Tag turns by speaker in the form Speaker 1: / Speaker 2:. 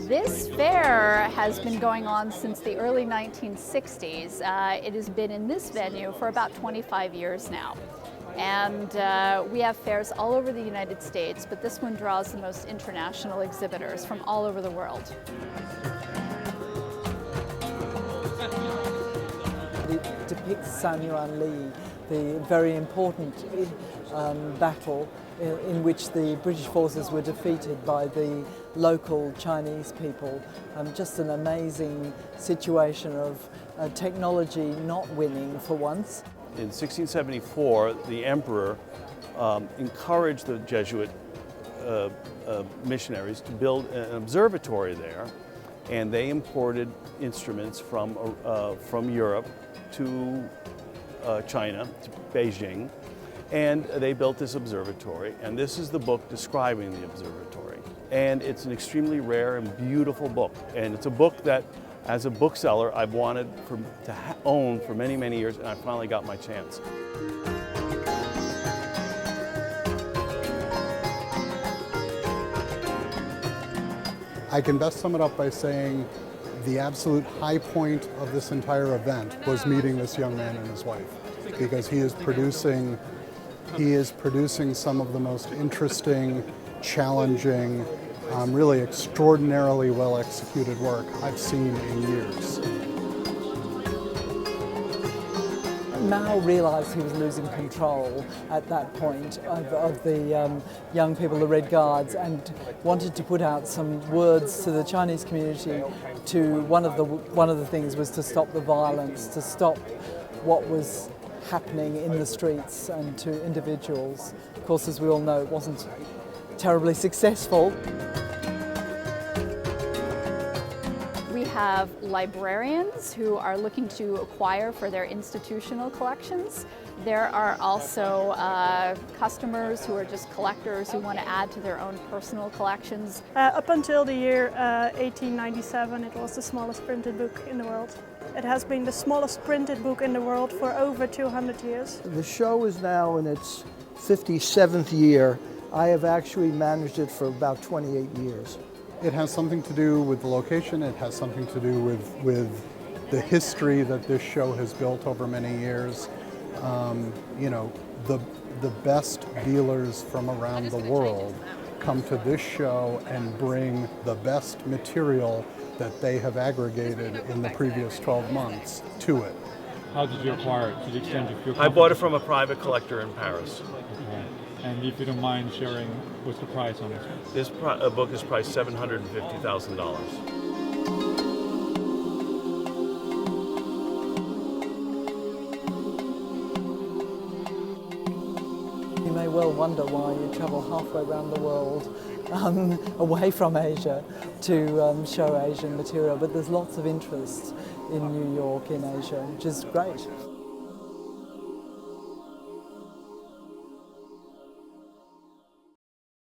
Speaker 1: This fair has been going on since the early 1960s. It has been in this venue for about 25 years now. And we have fairs all over the United States, but this one draws the most international exhibitors from all over the world.
Speaker 2: It depicts San Yuan Li, the very important battle in which the British forces were defeated by the local Chinese people. Just an amazing situation of technology not winning for once.
Speaker 3: In 1674, the emperor encouraged the Jesuit missionaries to build an observatory there, and they imported instruments from Europe to China, to Beijing, and they built this observatory, and this is the book describing the observatory. And it's an extremely rare and beautiful book, and it's a book that, as a bookseller, I've wanted to own for many, many years, and I finally got my chance.
Speaker 4: I can best sum it up by saying the absolute high point of this entire event was meeting this young man and his wife, because he is producing some of the most interesting, challenging, really extraordinarily well executed work I've seen in years.
Speaker 2: Mao realised he was losing control at that point of the young people, the Red Guards, and wanted to put out some words to the Chinese community. One of the things was to stop the violence, to stop what was happening in the streets and to individuals. Of course, as we all know, it wasn't terribly successful.
Speaker 1: We have librarians who are looking to acquire for their institutional collections. There are also customers who are just collectors who want to add to their own personal collections.
Speaker 5: Up until the year 1897, it was the smallest printed book in the world. It has been the smallest printed book in the world for over 200 years.
Speaker 6: The show is now in its 57th year. I have actually managed it for about 28 years.
Speaker 4: It has something to do with the location, it has something to do with the history that this show has built over many years. You know, the best dealers from around the world come to this show and bring the best material that they have aggregated in the previous 12 months to it.
Speaker 7: How did you acquire it? To the extent you feel comfortable?
Speaker 3: I bought it from a private collector in Paris.
Speaker 7: Okay. And if you don't mind sharing, what's the price on it?
Speaker 3: This book is priced $750,000.
Speaker 2: You may well wonder why you travel halfway around the world away from Asia to show Asian material, but there's lots of interest in New York, in Asia, which is great.